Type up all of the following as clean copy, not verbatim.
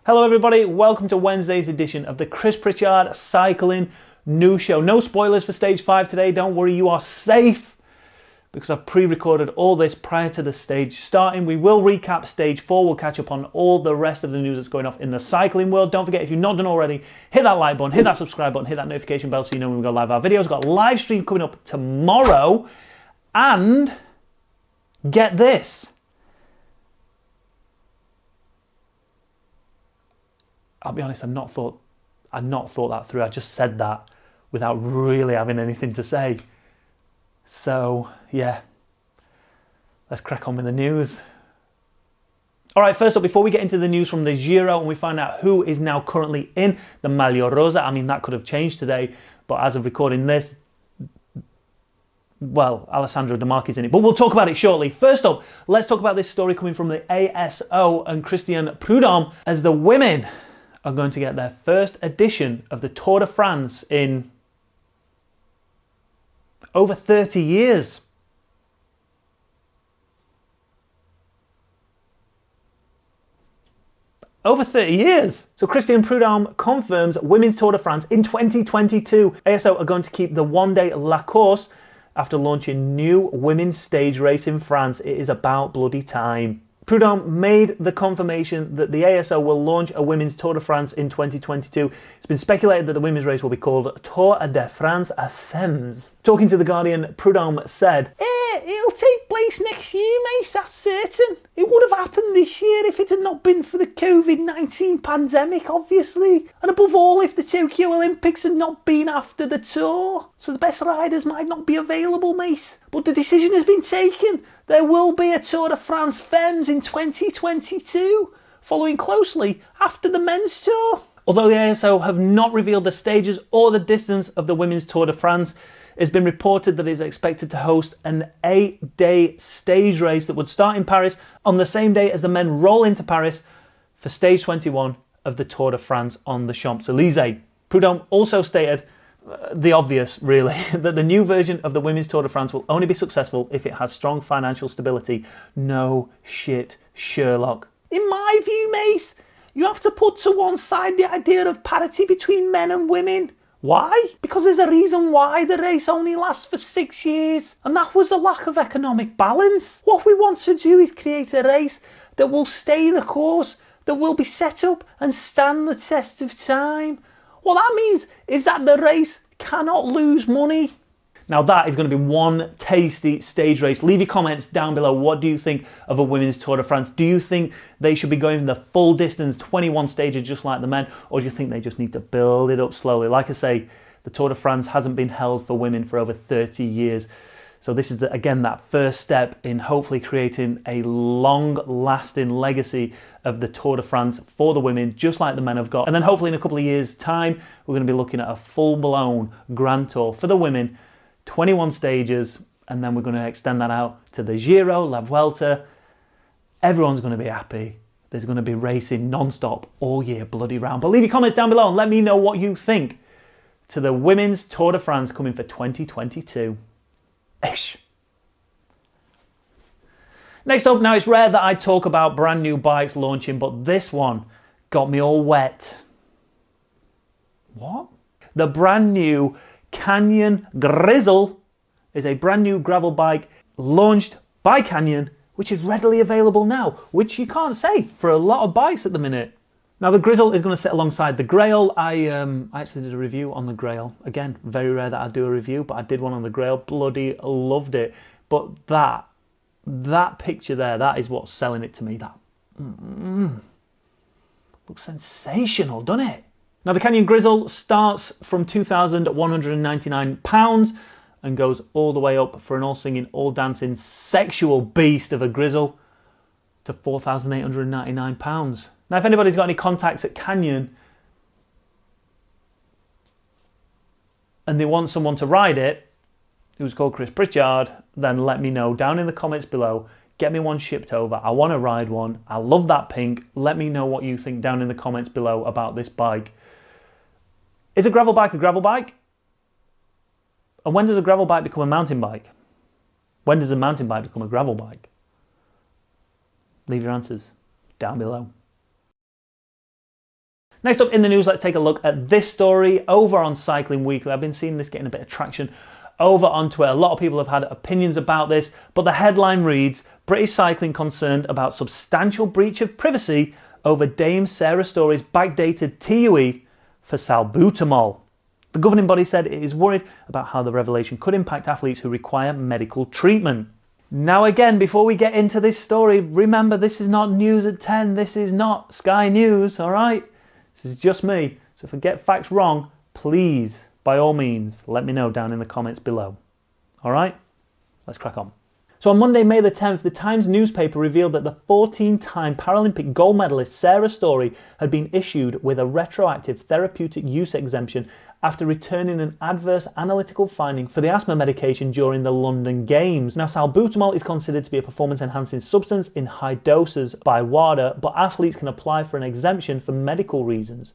Hello everybody, welcome to Wednesday's edition of the Chris Pritchard Cycling News Show. No spoilers for stage 5 today, don't worry, you are safe because I've pre-recorded all this prior to the stage starting. We will recap stage 4, we'll catch up on all the rest of the news that's going off in the cycling world. Don't forget, if you've not done already, hit that like button, hit that subscribe button, hit that notification bell so you know when we go live our videos. We've got a live stream coming up tomorrow, and get this. I'll be honest, I've not thought that through. I just said that without really having anything to say. So, yeah, let's crack on with the news. All right, first up, before we get into the news from the Giro and we find out who is now currently in the Maglia Rosa, I mean, that could have changed today, but as of recording this, well, Alessandro De Marchi's in it, but we'll talk about it shortly. First up, let's talk about this story coming from the ASO and Christian Prudhomme as the women are going to get their first edition of the Tour de France in over 30 years. Over 30 years. So Christian Prudhomme confirms Women's Tour de France in 2022. ASO are going to keep the one-day La Course after launching new women's stage race in France. It is about bloody time. Prudhomme made the confirmation that the ASO will launch a women's Tour de France in 2022. It's been speculated that the women's race will be called Tour de France à Femmes. Talking to The Guardian, Prudhomme said, it'll take place next year, mate, that's certain. It would have happened this year if it had not been for the COVID-19 pandemic, obviously. And above all, if the Tokyo Olympics had not been after the Tour. So the best riders might not be available, mate. But the decision has been taken. There will be a Tour de France Femmes in 2022, following closely after the men's tour. Although the ASO have not revealed the stages or the distance of the women's Tour de France, it's been reported that it is expected to host an 8-day stage race that would start in Paris on the same day as the men roll into Paris for stage 21 of the Tour de France on the Champs-Élysées. Prudhomme also stated the obvious, really, that the new version of the Women's Tour de France will only be successful if it has strong financial stability. No shit, Sherlock. In my view, mate, you have to put to one side the idea of parity between men and women. Why? Because there's a reason why the race only lasts for 6 years, and that was a lack of economic balance. What we want to do is create a race that will stay the course, that will be set up and stand the test of time. What that means is that the race cannot lose money. Now that is going to be one tasty stage race. Leave your comments down below. What do you think of a women's Tour de France? Do you think they should be going the full distance, 21 stages just like the men? Or do you think they just need to build it up slowly? Like I say, the Tour de France hasn't been held for women for over 30 years. So this is, again, that first step in hopefully creating a long-lasting legacy of the Tour de France for the women, just like the men have got. And then hopefully in a couple of years' time, we're going to be looking at a full-blown Grand Tour for the women, 21 stages, and then we're going to extend that out to the Giro, La Vuelta. Everyone's going to be happy. There's going to be racing non-stop all year bloody round. But leave your comments down below and let me know what you think to the Women's Tour de France coming for 2022. Ish. Next up, now it's rare that I talk about brand new bikes launching, but this one got me all wet. What? The brand new Canyon Grizzle is a brand new gravel bike launched by Canyon, which is readily available now, which you can't say for a lot of bikes at the minute. Now the Grizzle is going to sit alongside the Grail. I actually did a review on the Grail. Again, very rare that I do a review, but I did one on the Grail. Bloody loved it. But that picture there, that is what's selling it to me. That looks sensational, doesn't it? Now the Canyon Grizzle starts from £2,199 and goes all the way up for an all-singing, all-dancing, sexual beast of a Grizzle to £4,899. Now if anybody's got any contacts at Canyon and they want someone to ride it who's called Chris Pritchard, then let me know down in the comments below. Get me one shipped over. I want to ride one. I love that pink. Let me know what you think down in the comments below about this bike. Is a gravel bike a gravel bike? And when does a gravel bike become a mountain bike? When does a mountain bike become a gravel bike? Leave your answers down below. Next up in the news, let's take a look at this story over on Cycling Weekly. I've been seeing this getting a bit of traction over on Twitter. A lot of people have had opinions about this, but the headline reads, British cycling concerned about substantial breach of privacy over Dame Sarah Storey's backdated TUE for salbutamol. The governing body said it is worried about how the revelation could impact athletes who require medical treatment. Now again, before we get into this story, remember this is not news at 10, this is not Sky News, alright? This is just me, so if I get facts wrong, please, by all means, let me know down in the comments below. Alright, let's crack on. So on Monday, May the 10th, the Times newspaper revealed that the 14-time Paralympic gold medalist Sarah Storey had been issued with a retroactive therapeutic use exemption after returning an adverse analytical finding for the asthma medication during the London Games. Now, salbutamol is considered to be a performance-enhancing substance in high doses by WADA, but athletes can apply for an exemption for medical reasons.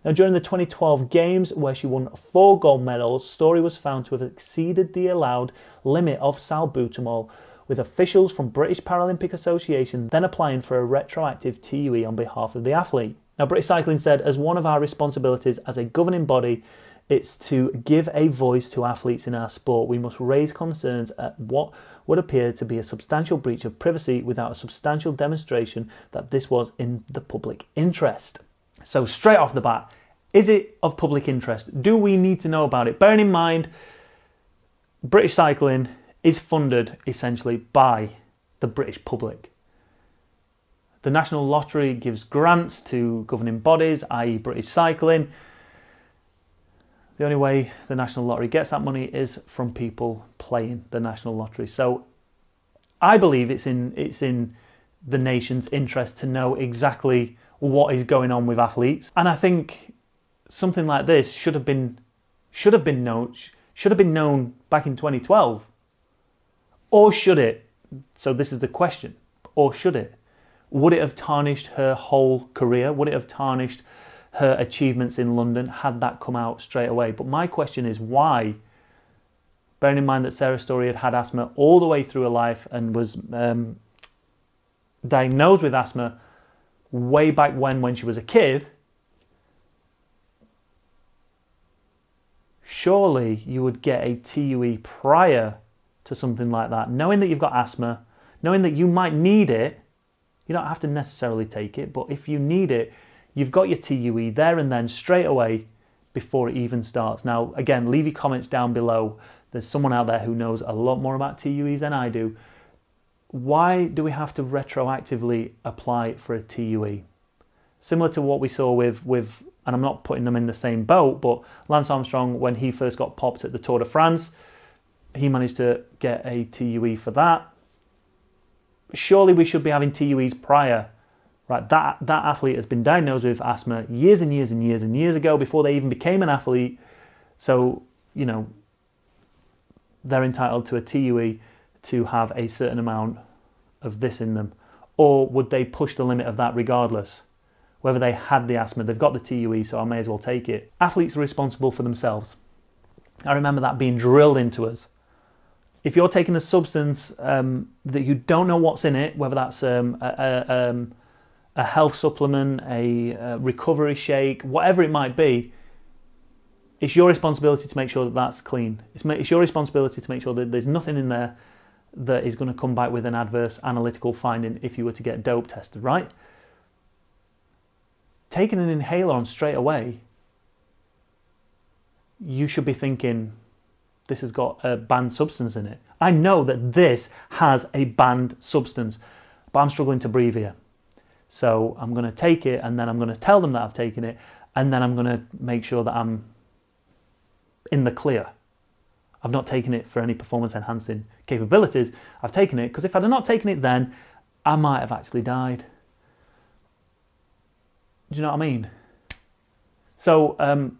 Now, during the 2012 Games, where she won 4 gold medals, Storey was found to have exceeded the allowed limit of salbutamol, with officials from British Paralympic Association then applying for a retroactive TUE on behalf of the athlete. Now, British Cycling said, as one of our responsibilities as a governing body, it's to give a voice to athletes in our sport. We must raise concerns at what would appear to be a substantial breach of privacy without a substantial demonstration that this was in the public interest. So straight off the bat, is it of public interest? Do we need to know about it? Bearing in mind, British Cycling is funded essentially by the British public. The National Lottery gives grants to governing bodies, i.e. British Cycling. The only way the National Lottery gets that money is from people playing the National Lottery. So I believe it's in the nation's interest to know exactly what is going on with athletes. And I think something like this should have been known back in 2012. Or should it? So this is the question. Or should it? Would it have tarnished her whole career? Would it have tarnished her achievements in London had that come out straight away? But my question is why? Bearing in mind that Sarah Storey had asthma all the way through her life and was diagnosed with asthma way back when she was a kid, surely you would get a TUE prior to something like that, knowing that you've got asthma, knowing that you might need it. You don't have to necessarily take it, but if you need it, you've got your TUE there and then straight away before it even starts. Now, again, leave your comments down below. There's someone out there who knows a lot more about TUEs than I do. Why do we have to retroactively apply for a TUE? Similar to what we saw with, and I'm not putting them in the same boat, but Lance Armstrong, when he first got popped at the Tour de France, he managed to get a TUE for that. Surely we should be having TUEs prior, right? That athlete has been diagnosed with asthma years and years and years and years ago before they even became an athlete. So, you know, they're entitled to a TUE to have a certain amount of this in them. Or would they push the limit of that regardless? Whether they had the asthma, they've got the TUE, so I may as well take it. Athletes are responsible for themselves. I remember that being drilled into us. If you're taking a substance that you don't know what's in it, whether that's a health supplement, a recovery shake, whatever it might be, it's your responsibility to make sure that that's clean. It's your responsibility to make sure that there's nothing in there that is going to come back with an adverse analytical finding if you were to get dope tested, right? Taking an inhaler on straight away, you should be thinking, this has got a banned substance in it. I know that this has a banned substance, but I'm struggling to breathe here. So I'm going to take it and then I'm going to tell them that I've taken it and then I'm going to make sure that I'm in the clear. I've not taken it for any performance enhancing capabilities. I've taken it because if I'd not taken it then, I might have actually died. Do you know what I mean? So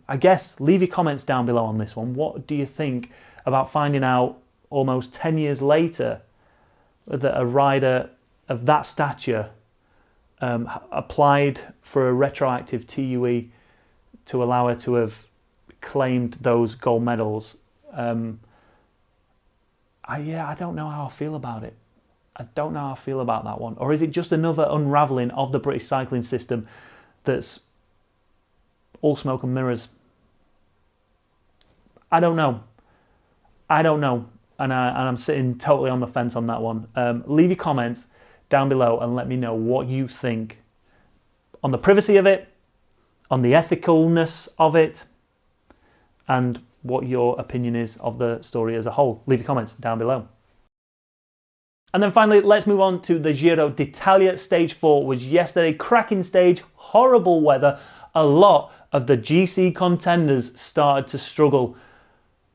I guess leave your comments down below on this one. What do you think about finding out almost 10 years later that a rider of that stature applied for a retroactive TUE to allow her to have claimed those gold medals? I don't know how I feel about it. I don't know how I feel about that one. Or is it just another unravelling of the British cycling system that's all smoke and mirrors? I don't know. And I'm sitting totally on the fence on that one. Leave your comments down below and let me know what you think on the privacy of it, on the ethicalness of it, and what your opinion is of the story as a whole. Leave your comments down below. And then finally, let's move on to the Giro d'Italia. Stage 4 was yesterday. Cracking stage, horrible weather. A lot of the GC contenders started to struggle.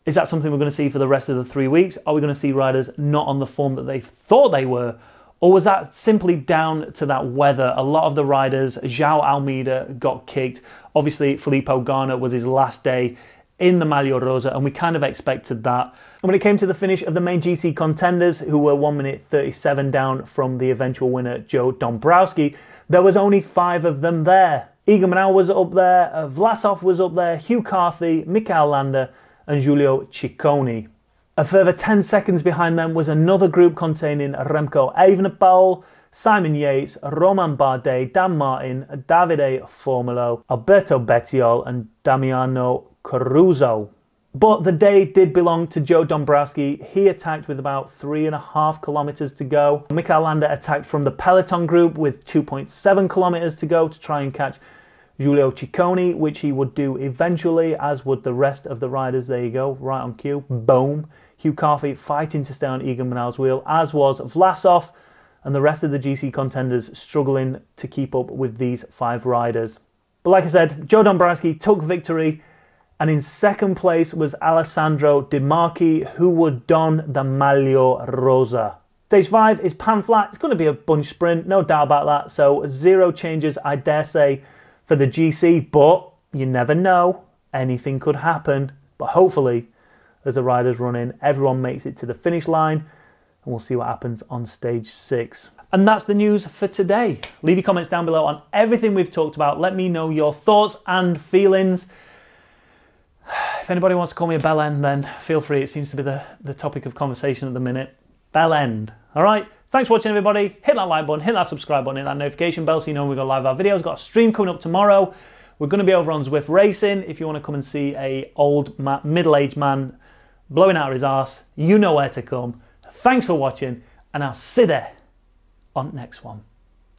Is that something we're going to see for the rest of the 3 weeks? Are we going to see riders not on the form that they thought they were? Or was that simply down to that weather? A lot of the riders, João Almeida got kicked. Obviously, Filippo Ganna was his last day in the Maglia Rosa, and we kind of expected that. And when it came to the finish of the main GC contenders, who were 1 minute 37 down from the eventual winner, Joe Dombrowski, there was only 5 of them there. Egan Bernal was up there, Vlasov was up there, Hugh Carthy, Mikel Landa, and Giulio Ciccone. A further 10 seconds behind them was another group containing Remco Evenepoel, Simon Yates, Romain Bardet, Dan Martin, Davide Formolo, Alberto Bettiol, and Damiano Caruso. But the day did belong to Joe Dombrowski. He attacked with about 3.5 kilometers to go. Mikel Landa attacked from the peloton group with 2.7 kilometers to go to try and catch Giulio Ciccone, which he would do eventually, as would the rest of the riders. There you go, right on cue, boom. Hugh Carthy fighting to stay on Egan Bernal's wheel, as was Vlasov, and the rest of the GC contenders struggling to keep up with these 5 riders. But like I said, Joe Dombrowski took victory, and in second place was Alessandro Di Marchi, who would don the Maglia Rosa. Stage 5 is pan flat. It's going to be a bunch sprint, no doubt about that. So 0 changes, I dare say, for the GC, but you never know. Anything could happen. But hopefully, as the riders run in, everyone makes it to the finish line, and we'll see what happens on stage 6. And that's the news for today. Leave your comments down below on everything we've talked about. Let me know your thoughts and feelings. If anybody wants to call me a bell end, then feel free. It seems to be the topic of conversation at the minute. Bell end. All right. Thanks for watching, everybody. Hit that like button, hit that subscribe button, hit that notification bell so you know when we've got live our videos. Got a stream coming up tomorrow. We're going to be over on Zwift Racing. If you want to come and see a middle-aged man blowing out of his arse, you know where to come. Thanks for watching, and I'll see you there on the next one.